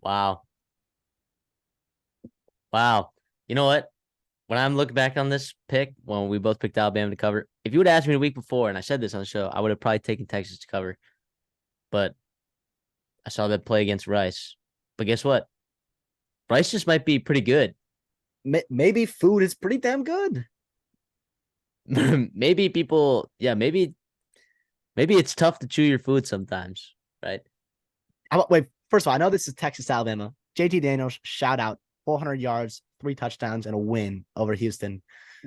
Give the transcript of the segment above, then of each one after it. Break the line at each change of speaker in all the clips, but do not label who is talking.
Wow. Wow. You know what? When I'm looking back on this pick, when we both picked Alabama to cover, if you would ask me the week before, and I said this on the show, I would have probably taken Texas to cover. But I saw that play against Rice. But guess what? Rice just might be pretty good.
Maybe food is pretty damn good.
Maybe people, yeah, maybe it's tough to chew your food sometimes, right?
Wait, first of all, I know this is Texas, Alabama. JT Daniels, shout out, 400 yards, 3 touchdowns, and a win over Houston.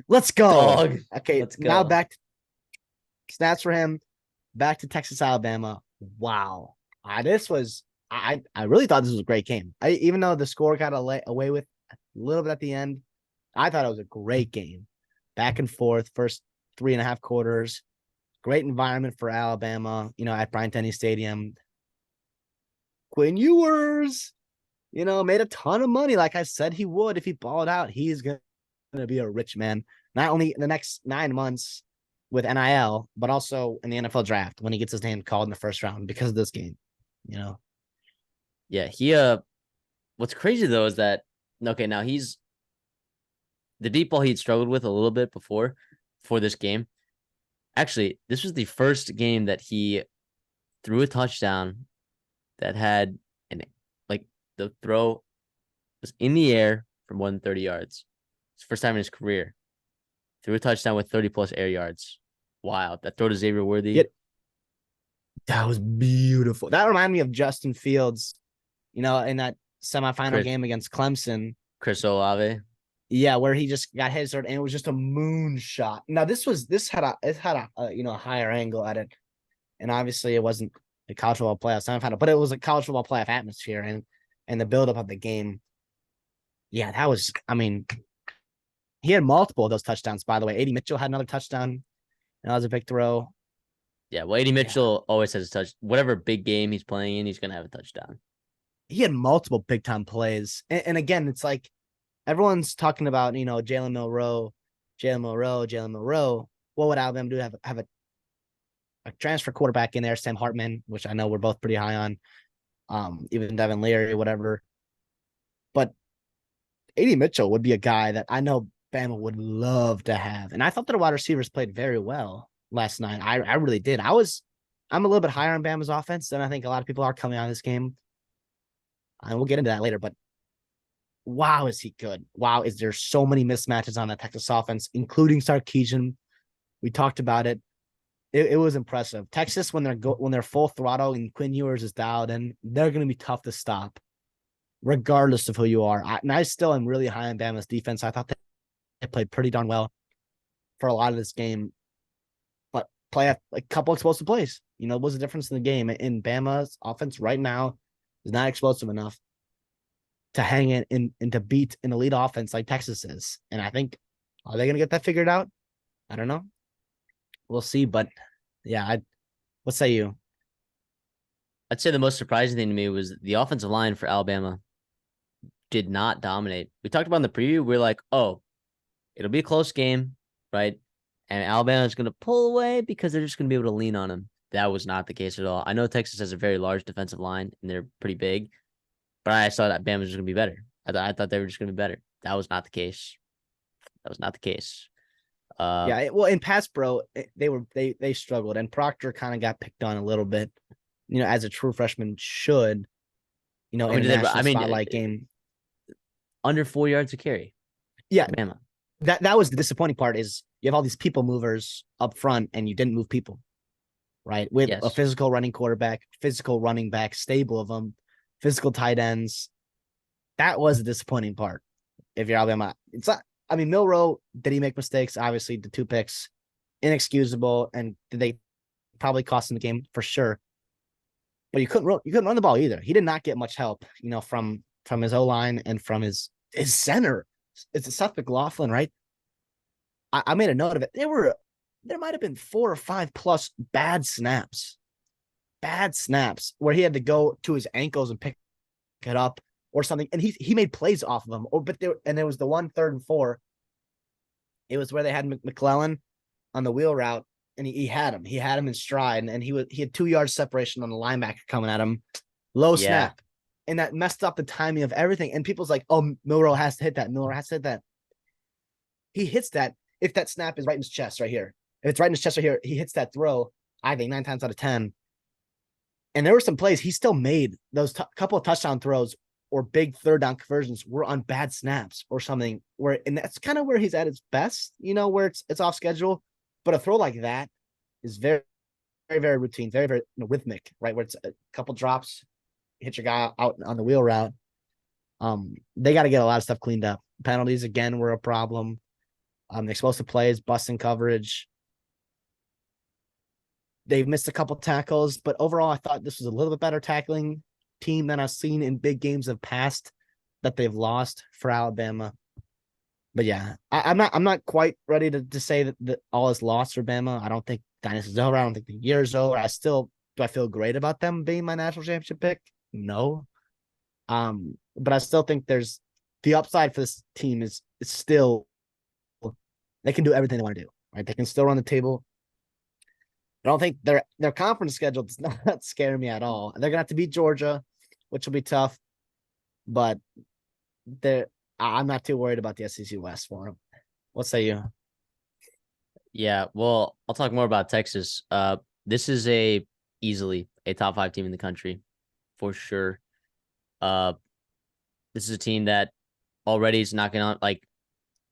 Let's go.
Dog.
Okay,
Let's
now
go.
back to stats for him. Back to Texas, Alabama. Wow. I really thought this was a great game. Even though the score got away with a little bit at the end, I thought it was a great game. Back and forth, first 3.5 quarters. Great environment for Alabama, at Bryant Denny Stadium. Quinn Ewers, made a ton of money. Like I said, he would if he balled out. He's going to be a rich man, not only in the next 9 months with NIL, but also in the NFL draft when he gets his name called in the first round because of this game.
Yeah, what's crazy though is that okay, now he's the deep ball he'd struggled with a little bit before for this game. Actually, this was the first game that he threw a touchdown that had like the throw was in the air for more than 30 yards. It's the first time in his career. Threw a touchdown with 30 plus air yards. Wow. That throw to Xavier Worthy.
That was beautiful. That reminded me of Justin Fields, in that semifinal game against Clemson.
Chris Olave.
Yeah, where he just got hit and it was just a moonshot. Now this had a higher angle at it, and obviously it wasn't a college football playoff semifinal, but it was a college football playoff atmosphere and the buildup of the game. Yeah, that was. I mean, he had multiple of those touchdowns. By the way, A.D. Mitchell had another touchdown. And that was a big throw.
Yeah, well, A.D. Mitchell always has a touch. Whatever big game he's playing in, he's gonna have a touchdown.
He had multiple big time plays, and again, it's like everyone's talking about Jalen Milroe. What would Alabama do? Have a transfer quarterback in there, Sam Hartman, which I know we're both pretty high on. Even Devin Leary, whatever. But A.D. Mitchell would be a guy that I know Bama would love to have, and I thought that the wide receivers played very well last night. I really did. I'm a little bit higher on Bama's offense than I think a lot of people are coming out of this game, and we'll get into that later. But wow, is he good? Wow, is there so many mismatches on that Texas offense, including Sarkisian? We talked about it. It was impressive. Texas, when they're full throttle and Quinn Ewers is dialed in, they're going to be tough to stop, regardless of who you are. I still am really high on Bama's defense. I thought they played pretty darn well for a lot of this game, but play a couple explosive plays. What's the difference in the game? In Bama's offense right now is not explosive enough to hang in and to beat an elite offense like Texas is. And I think, are they going to get that figured out? I don't know. We'll see. But yeah, what say you?
I'd say the most surprising thing to me was the offensive line for Alabama did not dominate. We talked about in the preview. We're like, oh, it'll be a close game, right? And Alabama is going to pull away because they're just going to be able to lean on them. That was not the case at all. I know Texas has a very large defensive line and they're pretty big, but I saw that Bama was going to be better. I thought they were just going to be better. That was not the case.
Well, in pass pro, they struggled, and Proctor kind of got picked on a little bit, as a true freshman should, in a national spotlight game.
Under 4 yards a carry.
Yeah, Bama. That was the disappointing part. Is you have all these people movers up front, and you didn't move people, right? With a physical running quarterback, physical running back, stable of them, physical tight ends. That was the disappointing part. If you're Alabama, it's not. I mean, Milroe, did he make mistakes? Obviously, the 2 picks, inexcusable, and did they probably cost him the game for sure? But you couldn't run the ball either. He did not get much help, from his O-line and from his center. It's a Seth McLaughlin, right? I made a note of it. There might have been 4 or 5 plus bad snaps where he had to go to his ankles and pick it up or something, and he made plays off of them. There was the 1 3rd and 4. It was where they had McClellan on the wheel route, and he had him in stride, and he had 2 yards separation on the linebacker coming at him. Low snap. and that messed up the timing of everything. And people's like, oh, Milrow has to hit that. Milrow has to hit that. He hits that if that snap is right in his chest right here. If it's right in his chest right here, he hits that throw, I think 9 times out of 10. And there were some plays he still made. Those couple of touchdown throws or big third down conversions were on bad snaps or something. And that's kind of where he's at his best, where it's off schedule. But a throw like that is very, very, very routine, very, very rhythmic, right? Where it's a couple drops, hit your guy out on the wheel route. They got to get a lot of stuff cleaned up. Penalties again were a problem. Explosive plays, busting coverage. They've missed a couple tackles, but overall, I thought this was a little bit better tackling team than I've seen in big games of past that they've lost for Alabama. But yeah, I'm not quite ready to say that all is lost for Bama. I don't think dynasty's over. I don't think the year's over. Do I feel great about them being my national championship pick? No. But I still think there's the upside for this team is still they can do everything they want to do. Right? They can still run the table. I don't think their conference schedule does not scare me at all. They're gonna have to beat Georgia, which will be tough, but I'm not too worried about the SEC West for them. What say you?
Yeah, well, I'll talk more about Texas. This is easily a top 5 team in the country, for sure. This is a team that already is knocking on, like,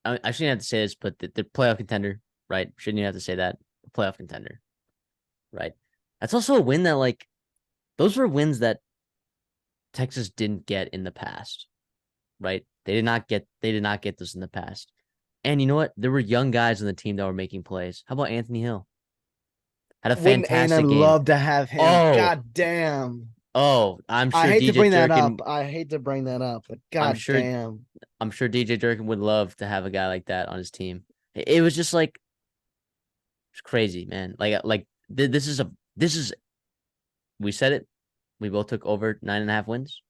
I shouldn't have to say this, but the playoff contender, right? Shouldn't you have to say that? Playoff contender, right? That's also a win that, like, those were wins that Texas didn't get in the past, right? They did not get this in the past. And you know what? There were young guys on the team that were making plays. How about Anthony Hill? Had a fantastic game.
Love to have him. Oh, God damn.
Oh, I'm sure.
I hate to bring that up. But God damn.
I'm sure DJ Durkin would love to have a guy like that on his team. It was just like, it's crazy, man. This is. We said it. We both took over 9.5 wins.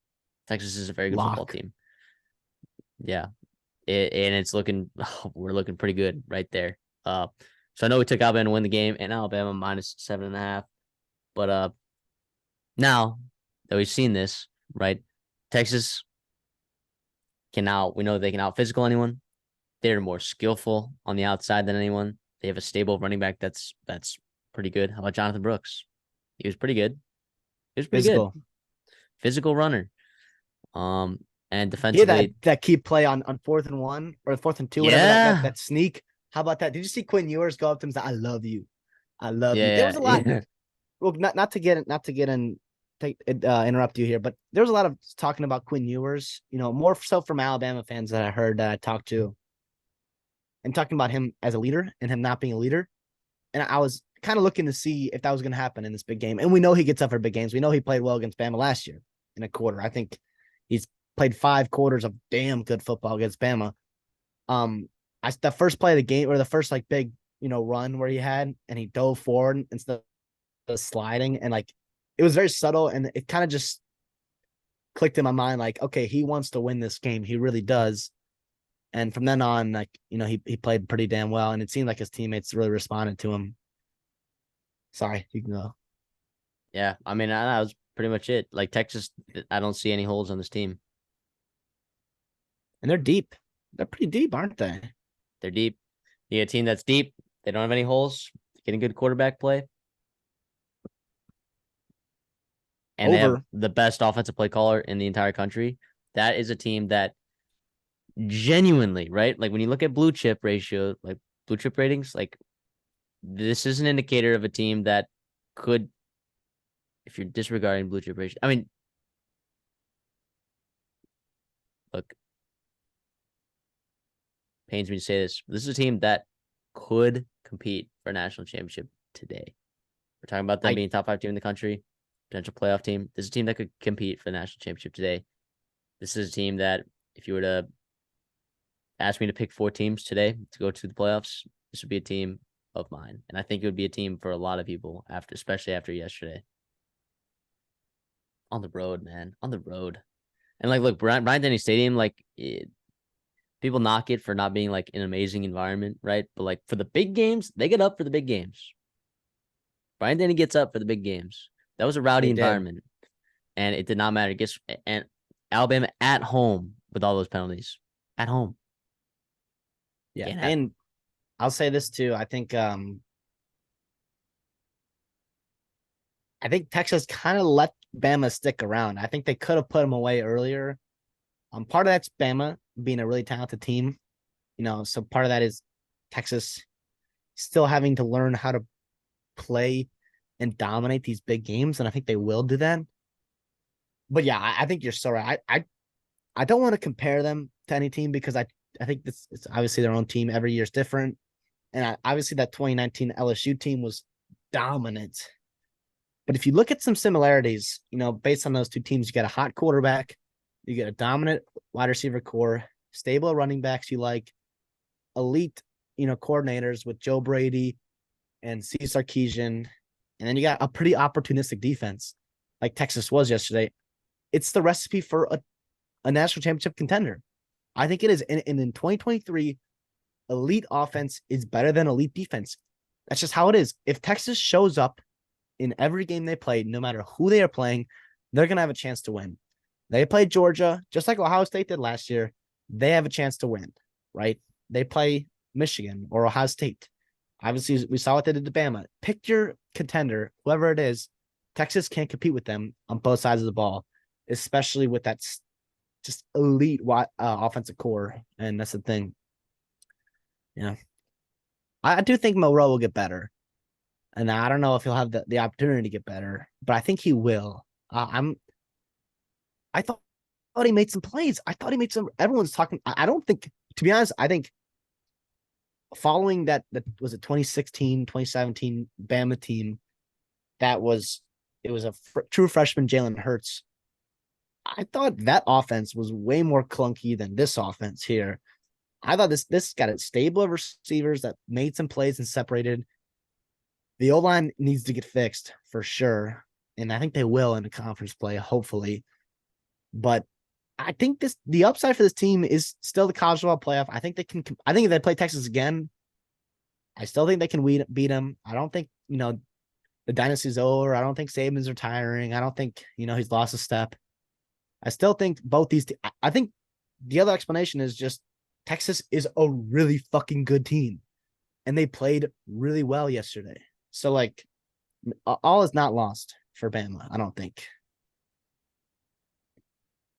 Texas is a very good football team. Yeah, and it's looking. We're looking pretty good right there. So I know we took Alabama to win the game, and Alabama minus 7.5. But now that we've seen this, right? Texas we know they can out physical anyone. They're more skillful on the outside than anyone. They have a stable running back that's pretty good. How about Jonathan Brooks? He was pretty good. He was pretty good. Physical runner. And defensively.
Yeah, that key play on 4th and 1 or 4th and 2, whatever, that sneak. How about that? Did you see Quinn Ewers go up to him and say, I love you. I love you. There was a lot. Yeah. Well, not to interrupt you here, but there was a lot of talking about Quinn Ewers, more so from Alabama fans that I heard that I talked to, and talking about him as a leader and him not being a leader. And I was kind of looking to see if that was going to happen in this big game. And we know he gets up for big games. We know he played well against Bama last year in a quarter. I think he's played 5 quarters of damn good football against Bama. The first play of the game, or the first big, run where he had, and he dove forward instead of sliding, and it was very subtle, and it kind of just clicked in my mind, okay, he wants to win this game. He really does. And from then on, he played pretty damn well, and it seemed like his teammates really responded to him. Sorry, you can go.
Yeah, I mean, that was pretty much it. Texas, I don't see any holes on this team.
And they're deep. They're pretty deep, aren't they?
They're deep. You get a team that's deep. They don't have any holes. Getting good quarterback play. And they have the best offensive play caller in the entire country. That is a team that genuinely, right? When you look at blue chip ratio, blue chip ratings, this is an indicator of a team that could, if you're disregarding blue chip ratio, I mean, look, pains me to say this. This is a team that could compete for a national championship today. We're talking about them being top 5 team in the country, potential playoff team. This is a team that could compete for the national championship today. This is a team that, if you were to ask me to pick 4 teams today to go to the playoffs, this would be a team of mine. And I think it would be a team for a lot of people, especially after yesterday. On the road, man. On the road. And look, Bryant-Denny Stadium, people knock it for not being an amazing environment, right? But for the big games, they get up for the big games. Bryant-Denny gets up for the big games. That was a rowdy environment, and it did not matter. And Alabama at home with all those penalties. At home.
Yeah,
Can't happen.
and I'll say this too. I think Texas kind of let Bama stick around. I think they could have put them away earlier. Part of that's Bama being a really talented team, so part of that is Texas still having to learn how to play and dominate these big games, and I think they will do that. But yeah, I think you're so right. I don't want to compare them to any team because I think it's obviously their own team. Every year is different, and obviously that 2019 LSU team was dominant. But if you look at some similarities, based on those two teams, you got a hot quarterback, you get a dominant wide receiver core, stable running backs you like, elite, coordinators with Joe Brady and C. Sarkisian, and then you got a pretty opportunistic defense like Texas was yesterday. It's the recipe for a national championship contender. I think it is. And in 2023, elite offense is better than elite defense. That's just how it is. If Texas shows up in every game they play, no matter who they are playing, they're going to have a chance to win. They played Georgia, just like Ohio State did last year. They have a chance to win, right? They play Michigan or Ohio State. Obviously, we saw what they did to Bama. Pick your contender, whoever it is. Texas can't compete with them on both sides of the ball, especially with that just elite offensive core. And that's the thing. Yeah. I do think Moreau will get better. And I don't know if he'll have the opportunity to get better, but I think he will. I thought he made some plays. I thought he made some. Everyone's talking. I don't think, to be honest, I think following that was a 2016, 2017 Bama team, it was a true freshman Jalen Hurts. I thought that offense was way more clunky than this offense here. I thought this got a stable of receivers that made some plays and separated. The O-line needs to get fixed for sure, and I think they will in the conference play, hopefully. But I think the upside for this team is still the college football playoff. I think they can. I think if they play Texas again, I still think they can beat them. I don't think the dynasty's over. I don't think Saban's retiring. I don't think he's lost a step. I still think both these. I think the other explanation is just Texas is a really fucking good team, and they played really well yesterday. So all is not lost for Bama. I don't think.